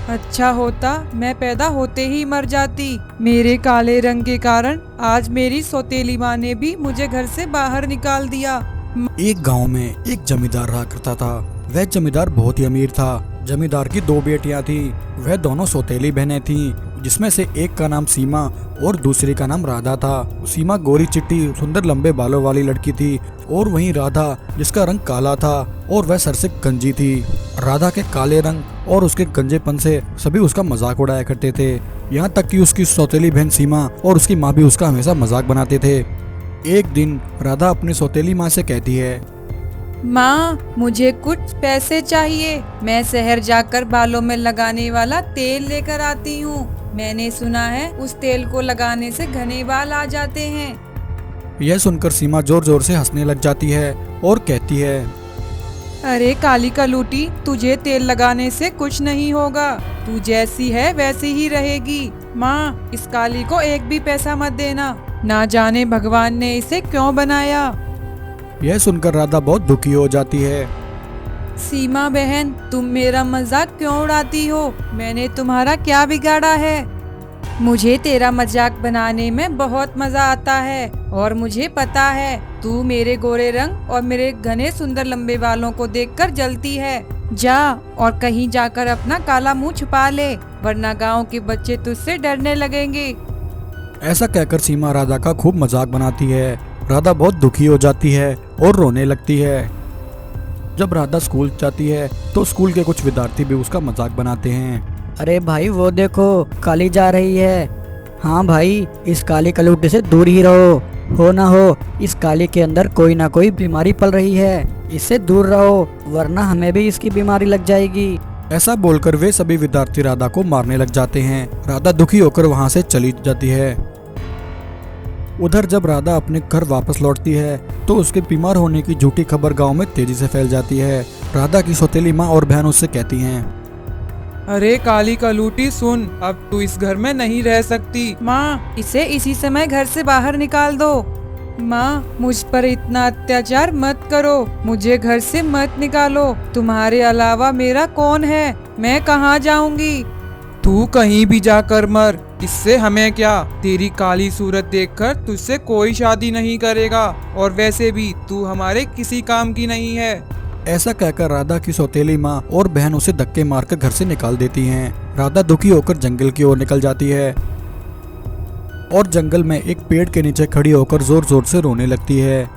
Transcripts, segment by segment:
अच्छा होता मैं पैदा होते ही मर जाती। मेरे काले रंग के कारण आज मेरी सौतेली माँ ने भी मुझे घर से बाहर निकाल दिया। एक गांव में एक जमींदार रहा करता था। वह जमींदार बहुत ही अमीर था। जमींदार की दो बेटियां थी। वह दोनों सौतेली बहनें थीं, जिसमें से एक का नाम सीमा और दूसरी का नाम राधा था। सीमा गोरी चिट्टी सुंदर लंबे बालों वाली लड़की थी और वहीं राधा जिसका रंग काला था और वह सर से गंजी थी। राधा के काले रंग और उसके गंजेपन से सभी उसका मजाक उड़ाया करते थे। यहाँ तक कि उसकी सौतेली बहन सीमा और उसकी माँ भी उसका हमेशा मजाक बनाते थे। एक दिन राधा अपनी सौतेली माँ से कहती है, माँ मुझे कुछ पैसे चाहिए, मैं शहर जाकर बालों में लगाने वाला तेल लेकर आती हूँ। मैंने सुना है उस तेल को लगाने से घने बाल आ जाते हैं। यह सुनकर सीमा जोर जोर से हंसने लग जाती है और कहती है, अरे काली कलूटी, तुझे तेल लगाने से कुछ नहीं होगा, तू जैसी है वैसी ही रहेगी। माँ इस काली को एक भी पैसा मत देना, ना जाने भगवान ने इसे क्यों बनाया। यह सुनकर राधा बहुत दुखी हो जाती है। सीमा बहन तुम मेरा मजाक क्यों उड़ाती हो, मैंने तुम्हारा क्या बिगाड़ा है। मुझे तेरा मजाक बनाने में बहुत मजा आता है और मुझे पता है तू मेरे गोरे रंग और मेरे घने सुंदर लंबे बालों को देखकर जलती है। जा और कहीं जाकर अपना काला मुंह छुपा ले, वरना गांव के बच्चे तुझसे डरने लगेंगे। ऐसा कहकर सीमा राधा का खूब मजाक बनाती है। राधा बहुत दुखी हो जाती है और रोने लगती है। जब राधा स्कूल जाती है तो स्कूल के कुछ विद्यार्थी भी उसका मजाक बनाते हैं। अरे भाई वो देखो काली जा रही है। हाँ भाई इस काली कलूटी से दूर ही रहो, हो ना हो इस काली के अंदर कोई ना कोई बीमारी पल रही है, इससे दूर रहो वरना हमें भी इसकी बीमारी लग जाएगी। ऐसा बोलकर वे सभी विद्यार्थी राधा को मारने लग जाते हैं। राधा दुखी होकर वहाँ से चली जाती है। उधर जब राधा अपने घर वापस लौटती है तो उसके बीमार होने की झूठी खबर गांव में तेजी से फैल जाती है। राधा की सौतेली माँ और बहन उससे कहती हैं, अरे काली कलूटी सुन, अब तू इस घर में नहीं रह सकती। माँ इसे इसी समय घर से बाहर निकाल दो। माँ मुझ पर इतना अत्याचार मत करो, मुझे घर से मत निकालो, तुम्हारे अलावा मेरा कौन है, मैं कहाँ जाऊंगी। तू कहीं भी जाकर मर, इससे हमें क्या, तेरी काली सूरत देखकर तुझसे कोई शादी नहीं करेगा और वैसे भी तू हमारे किसी काम की नहीं है। ऐसा कहकर राधा की सौतेली माँ और बहन उसे धक्के मारकर घर से निकाल देती हैं। राधा दुखी होकर जंगल की ओर निकल जाती है और जंगल में एक पेड़ के नीचे खड़ी होकर जोर जोर से रोने लगती है।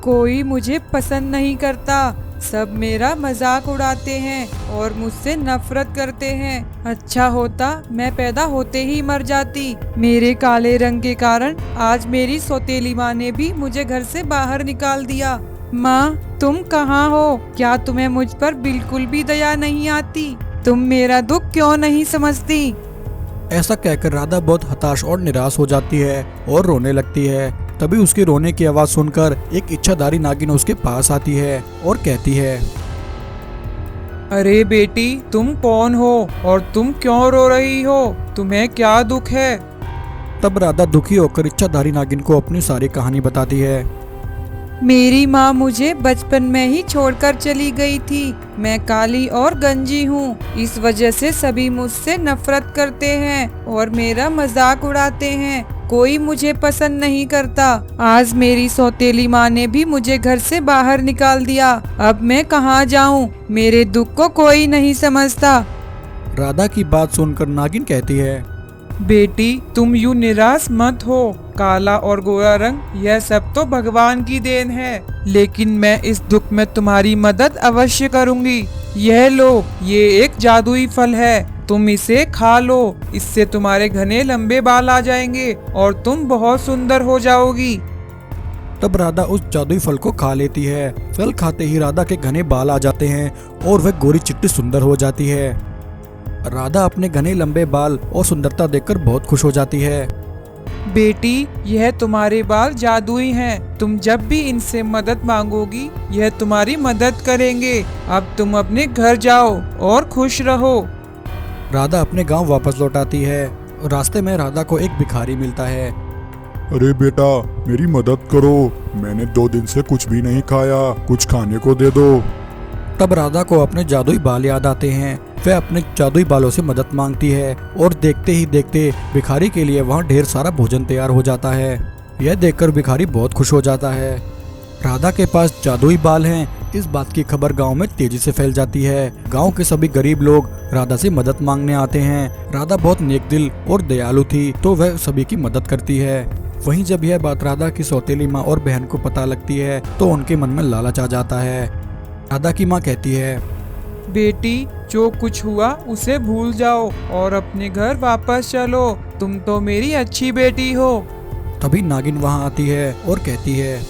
कोई मुझे पसंद नहीं करता, सब मेरा मजाक उड़ाते हैं और मुझसे नफरत करते हैं। अच्छा होता मैं पैदा होते ही मर जाती। मेरे काले रंग के कारण आज मेरी सौतेली माँ ने भी मुझे घर से बाहर निकाल दिया। माँ तुम कहाँ हो, क्या तुम्हें मुझ पर बिल्कुल भी दया नहीं आती, तुम मेरा दुख क्यों नहीं समझती। ऐसा कहकर राधा बहुत हताश और निराश हो जाती है और रोने लगती है। तभी उसके रोने की आवाज सुनकर एक इच्छाधारी नागिन उसके पास आती है और कहती है, अरे बेटी तुम कौन हो और तुम क्यों रो रही हो, तुम्हें क्या दुख है। तब राधा दुखी होकर इच्छाधारी नागिन को अपनी सारी कहानी बताती है। मेरी माँ मुझे बचपन में ही छोड़कर चली गई थी। मैं काली और गंजी हूँ, इस वजह से सभी मुझसे नफरत करते हैं और मेरा मजाक उड़ाते हैं। कोई मुझे पसंद नहीं करता। आज मेरी सौतेली माँ ने भी मुझे घर से बाहर निकाल दिया। अब मैं कहाँ जाऊँ, मेरे दुख को कोई नहीं समझता। राधा की बात सुनकर नागिन कहती है, बेटी तुम यूं निराश मत हो, काला और गोरा रंग यह सब तो भगवान की देन है, लेकिन मैं इस दुख में तुम्हारी मदद अवश्य करूंगी। यह लो, ये एक जादुई फल है, तुम इसे खा लो, इससे तुम्हारे घने लंबे बाल आ जाएंगे और तुम बहुत सुंदर हो जाओगी। तब राधा उस जादुई फल को खा लेती है। फल खाते ही राधा के घने बाल आ जाते हैं और वह गोरी चिट्टी सुंदर हो जाती है। राधा अपने घने लंबे बाल और सुंदरता देखकर बहुत खुश हो जाती है। बेटी यह तुम्हारे बाल जादुई हैं, तुम जब भी इनसे मदद मांगोगी यह तुम्हारी मदद करेंगे। अब तुम अपने घर जाओ और खुश रहो। राधा अपने गांव वापस लौट आती है। रास्ते में राधा को एक भिखारी मिलता है। अरे बेटा मेरी मदद करो, मैंने 2 दिन से कुछ भी नहीं खाया, कुछ खाने को दे दो। तब राधा को अपने जादुई बाल याद आते हैं। वह अपने जादुई बालों से मदद मांगती है और देखते ही देखते भिखारी के लिए वहाँ ढेर सारा भोजन तैयार हो जाता है। यह देखकर भिखारी बहुत खुश हो जाता है। राधा के पास जादुई बाल हैं, इस बात की खबर गांव में तेजी से फैल जाती है। गांव के सभी गरीब लोग राधा से मदद मांगने आते हैं। राधा बहुत नेक दिल और दयालु थी, तो वह सभी की मदद करती है। वहीं जब यह बात राधा की सौतेली माँ और बहन को पता लगती है तो उनके मन में लालच आ जाता है। राधा की माँ कहती है, बेटी, जो कुछ हुआ उसे भूल जाओ और अपने घर वापस चलो। तुम तो मेरी अच्छी बेटी हो। तभी नागिन वहाँ आती है और कहती है,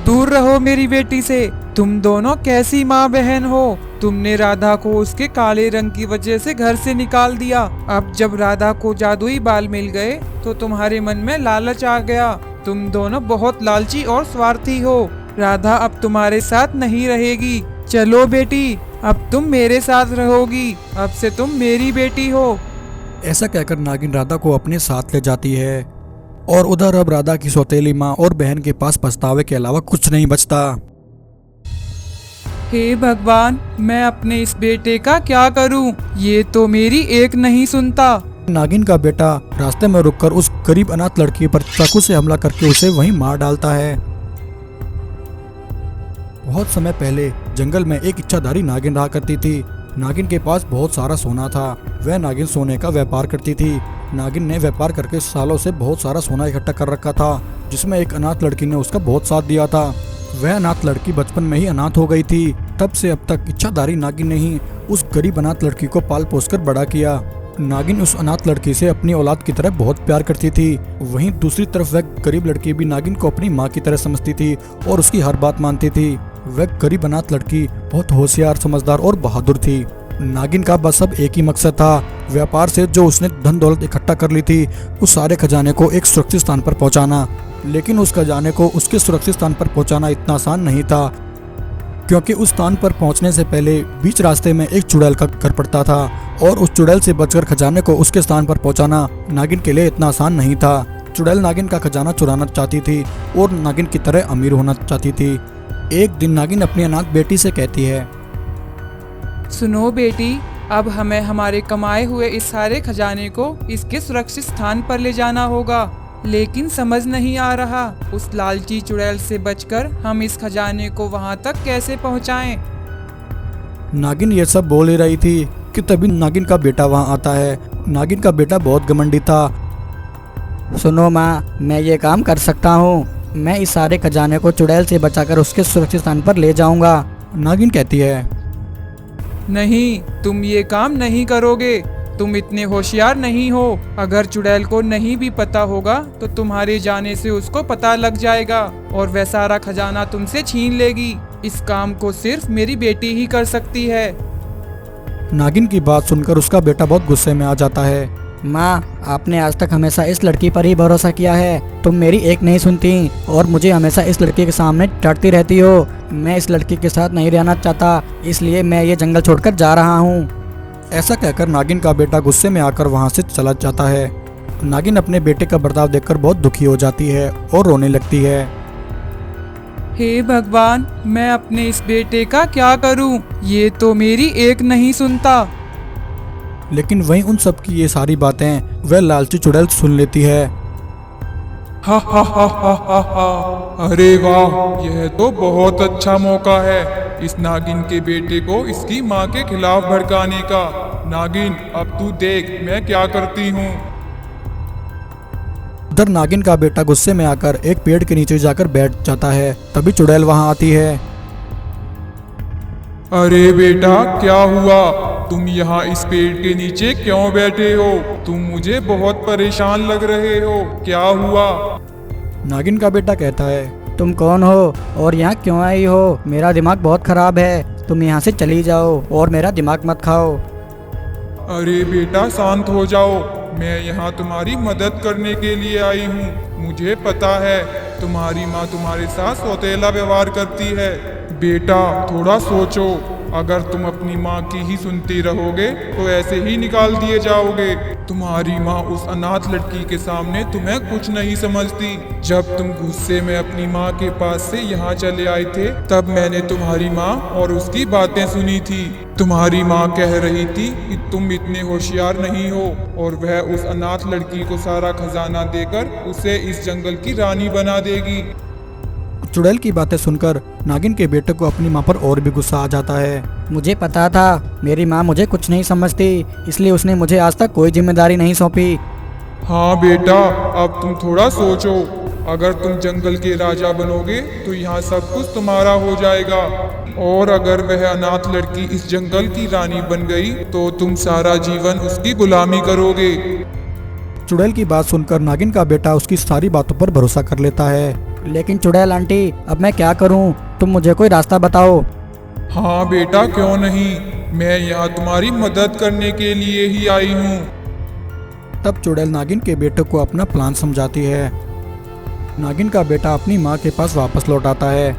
दूर रहो मेरी बेटी से। तुम दोनों कैसी माँ बहन हो? तुमने राधा को उसके काले रंग की वजह से घर से निकाल दिया। अब जब राधा को जादुई बाल मिल गए तो तुम्हारे मन में लालच आ गया। तुम दोनों बहुत लालची और स्वार्थी हो। राधा अब तुम्हारे साथ नहीं रहेगी। चलो बेटी, अब तुम मेरे साथ रहोगी। अब से तुम मेरी बेटी हो। ऐसा कहकर नागिन राधा को अपने साथ ले जाती है। और उधर अब राधा की सौतेली माँ और बहन के पास पछतावे के अलावा कुछ नहीं बचता। हे भगवान, मैं अपने इस बेटे का क्या करूं? ये तो मेरी एक नहीं सुनता। नागिन का बेटा रास्ते में रुककर उस गरीब अनाथ लड़की पर चाकू से हमला करके उसे वहीं मार डालता है। बहुत समय पहले जंगल में एक इच्छाधारी नागिन रहा करती थी। नागिन के पास बहुत सारा सोना था। वह नागिन सोने का व्यापार करती थी। नागिन ने व्यापार करके सालों से बहुत सारा सोना इकट्ठा कर रखा था, जिसमें एक अनाथ लड़की ने उसका बहुत साथ दिया था। वह अनाथ लड़की बचपन में ही अनाथ हो गई थी। तब से अब तक इच्छाधारी नागिन ने ही उस गरीब अनाथ लड़की को पाल पोस कर बड़ा किया। नागिन उस अनाथ लड़की से अपनी औलाद की तरह बहुत प्यार करती थी। वहीं दूसरी तरफ वह गरीब लड़की भी नागिन को अपनी माँ की तरह समझती थी और उसकी हर बात मानती थी। वह गरीब अनाथ लड़की बहुत होशियार, समझदार और बहादुर थी। नागिन का बस अब एक ही मकसद था, व्यापार से जो उसने धन दौलत इकट्ठा कर ली थी उस सारे खजाने को एक सुरक्षित स्थान पर पहुंचाना। लेकिन उस खजाने को उसके सुरक्षित स्थान पर पहुंचाना इतना आसान नहीं था, क्योंकि उस स्थान पर पहुंचने से पहले बीच रास्ते में एक चुड़ैल का घर पड़ता था और उस चुड़ैल से बचकर खजाने को उसके स्थान पर पहुंचाना नागिन के लिए इतना आसान नहीं था। चुड़ैल नागिन का खजाना चुराना चाहती थी और नागिन की तरह अमीर होना चाहती थी। एक दिन नागिन अपनी अनाथ बेटी से कहती है, सुनो बेटी, अब हमें हमारे कमाए हुए इस सारे खजाने को इसके सुरक्षित स्थान पर ले जाना होगा। लेकिन समझ नहीं आ रहा उस लालची चुड़ैल से बचकर हम इस खजाने को वहां तक कैसे पहुंचाएं। नागिन ये सब बोल ही रही थी कि तभी नागिन का बेटा वहां आता है। नागिन का बेटा बहुत घमंडी था। सुनो माँ, मैं ये काम कर सकता हूँ। मैं इस सारे खजाने को चुड़ैल से बचाकर उसके सुरक्षित स्थान पर ले जाऊंगा। नागिन कहती है, नहीं, तुम ये काम नहीं करोगे। तुम इतने होशियार नहीं हो। अगर चुड़ैल को नहीं भी पता होगा तो तुम्हारे जाने से उसको पता लग जाएगा और वह सारा खजाना तुमसे छीन लेगी। इस काम को सिर्फ मेरी बेटी ही कर सकती है। नागिन की बात सुनकर उसका बेटा बहुत गुस्से में आ जाता है। माँ, आपने आज तक हमेशा इस लड़की पर ही भरोसा किया है। तुम मेरी एक नहीं सुनती और मुझे हमेशा इस लड़की के सामने डरती रहती हो। मैं इस लड़की के साथ नहीं रहना चाहता, इसलिए मैं ये जंगल छोड़कर जा रहा हूँ। ऐसा कहकर नागिन का बेटा गुस्से में आकर वहां से चला जाता है। नागिन अपने बेटे का बर्ताव देखकर बहुत दुखी हो जाती है और रोने लगती है। हे भगवान, मैं अपने इस बेटे का क्या करूं? ये तो मेरी एक नहीं सुनता। लेकिन वहीं उन सब की ये सारी बातें वह लालची चुड़ैल सुन लेती है। हा हा हा हा हा हा। अरे वाह, यह तो बहुत अच्छा मौका है इस नागिन के बेटे को इसकी माँ के खिलाफ भड़काने का। नागिन, अब तू देख मैं क्या करती हूँ। उधर नागिन का बेटा गुस्से में आकर एक पेड़ के नीचे जाकर बैठ जाता है। तभी चुड़ैल वहां आती है। अरे बेटा, क्या हुआ? तुम यहाँ इस पेड़ के नीचे क्यों बैठे हो? तुम मुझे बहुत परेशान लग रहे हो। क्या हुआ? नागिन का बेटा कहता है, तुम कौन हो और यहाँ क्यों आई हो? मेरा दिमाग बहुत खराब है। तुम यहाँ से चली जाओ और मेरा दिमाग मत खाओ। अरे बेटा, शांत हो जाओ। मैं यहाँ तुम्हारी मदद करने के लिए आई हूँ। मुझे पता है तुम्हारी माँ तुम्हारे साथ सौतेला व्यवहार करती है। बेटा, थोड़ा सोचो। अगर तुम अपनी माँ की ही सुनते रहोगे तो ऐसे ही निकाल दिए जाओगे। तुम्हारी माँ उस अनाथ लड़की के सामने तुम्हें कुछ नहीं समझती। जब तुम गुस्से में अपनी माँ के पास से यहाँ चले आए थे तब मैंने तुम्हारी माँ और उसकी बातें सुनी थी। तुम्हारी माँ कह रही थी कि तुम इतने होशियार नहीं हो और वह उस अनाथ लड़की को सारा खजाना देकर उसे इस जंगल की रानी बना देगी। चुड़ैल की बातें सुनकर नागिन के बेटे को अपनी माँ पर और भी गुस्सा आ जाता है। मुझे पता था मेरी माँ मुझे कुछ नहीं समझती, इसलिए उसने मुझे आज तक कोई जिम्मेदारी नहीं सौंपी। हाँ बेटा, अब तुम थोड़ा सोचो। अगर तुम जंगल के राजा बनोगे तो यहाँ सब कुछ तुम्हारा हो जाएगा, और अगर वह अनाथ लड़की इस जंगल की रानी बन गई तो तुम सारा जीवन उसकी गुलामी करोगे। चुड़ैल की बात सुनकर नागिन का बेटा उसकी सारी बातों पर भरोसा कर लेता है। लेकिन चुड़ैल आंटी, अब मैं क्या करूं? तुम मुझे कोई रास्ता बताओ। हाँ बेटा, क्यों नहीं, मैं यहाँ तुम्हारी मदद करने के लिए ही आई हूँ। तब चुड़ैल नागिन के बेटे को अपना प्लान समझाती है। नागिन का बेटा अपनी माँ के पास वापस लौट आता है।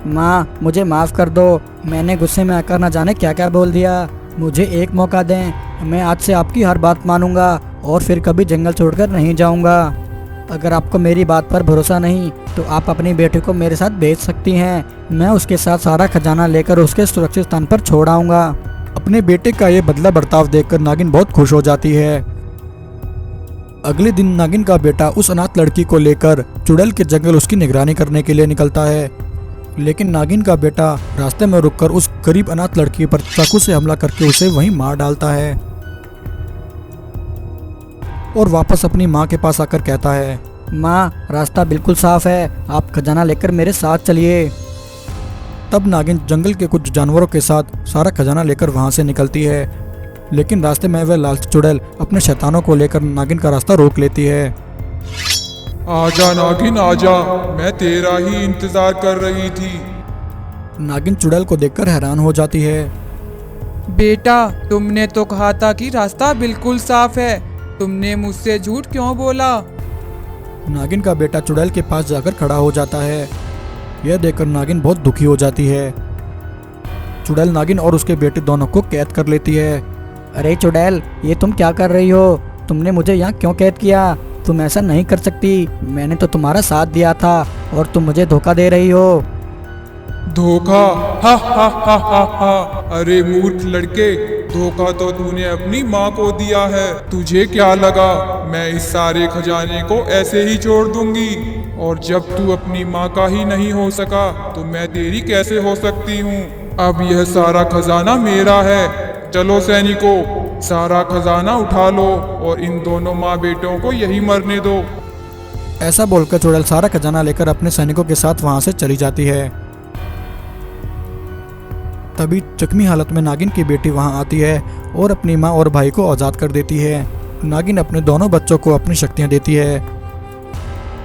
माँ, मुझे माफ़ कर दो, मैंने गुस्से में आकर न जाने क्या क्या बोल दिया। मुझे एक मौका दें, मैं आज से आपकी हर बात मानूंगा और फिर कभी जंगल छोड़कर नहीं जाऊंगा। अगर आपको मेरी बात पर भरोसा नहीं तो आप अपनी बेटी को मेरे साथ भेज सकती हैं। मैं उसके साथ सारा खजाना लेकर उसके सुरक्षित स्थान पर छोड़ आऊंगा। अपने बेटे का ये बदला बर्ताव देखकर नागिन बहुत खुश हो जाती है। अगले दिन नागिन का बेटा उस अनाथ लड़की को लेकर चुड़ैल के जंगल उसकी निगरानी करने के लिए निकलता है। लेकिन नागिन का बेटा रास्ते में रुककर उस गरीब अनाथ लड़की पर चाकू से हमला करके उसे वहीं मार डालता है और वापस अपनी माँ के पास आकर कहता है, माँ, रास्ता बिल्कुल साफ है, आप खजाना लेकर मेरे साथ चलिए। तब नागिन जंगल के कुछ जानवरों के साथ सारा खजाना लेकर वहां से निकलती है। लेकिन रास्ते में वह लालची चुड़ैल अपने शैतानों को लेकर नागिन का रास्ता रोक लेती है। आजा नागिन आजा, मैं तेरा ही इंतजार कर रही थी। नागिन चुड़ैल को देखकर हैरान हो जाती है। बेटा, तुमने तो कहा था कि रास्ता बिल्कुल साफ है, तुमने मुझसे झूठ क्यों बोला? नागिन का बेटा चुड़ैल के पास जाकर खड़ा हो जाता है। यह देखकर नागिन बहुत दुखी हो जाती है। चुड़ैल नागिन और उसके बेटे दोनों को कैद कर लेती है। अरे चुड़ैल, ये तुम क्या कर रही हो? तुमने मुझे यहाँ क्यों कैद किया? तुम ऐसा नहीं कर सकती, मैंने तो तुम्हारा साथ दिया था और तुम मुझे धोखा दे रही हो। धोखा? हा हा हा हा हा। अरे मूर्ख लड़के, धोखा तो तूने अपनी माँ को दिया है। तुझे क्या लगा मैं इस सारे खजाने को ऐसे ही छोड़ दूंगी? और जब तू अपनी माँ का ही नहीं हो सका तो मैं तेरी कैसे हो सकती हूँ? अब यह सारा खजाना मेरा है। चलो सैनिकों, सारा खजाना उठा लो और इन दोनों माँ बेटों को यही मरने दो। ऐसा बोलकर चुड़ैल सारा खजाना लेकर अपने सैनिकों के साथ वहां से चली जाती है। तभी जख्मी हालत में नागिन की बेटी वहां आती है और अपनी माँ और भाई को आज़ाद कर देती है। नागिन अपने दोनों बच्चों को अपनी शक्तियां देती है।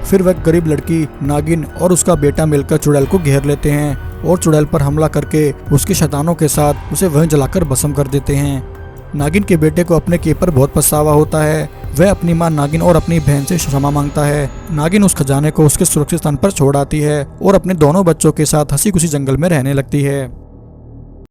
फिर वह गरीब लड़की, नागिन और उसका बेटा मिलकर चुड़ैल को घेर लेते हैं और चुड़ैल पर हमला करके उसके शैतानों के साथ उसे वहीं जलाकर भस्म कर देते हैं। नागिन के बेटे को अपने किए पर बहुत पछतावा होता है। वह अपनी माँ नागिन और अपनी बहन से क्षमा मांगता है। नागिन उस खजाने को उसके सुरक्षित स्थान पर छोड़ आती है और अपने दोनों बच्चों के साथ हंसी खुशी जंगल में रहने लगती है।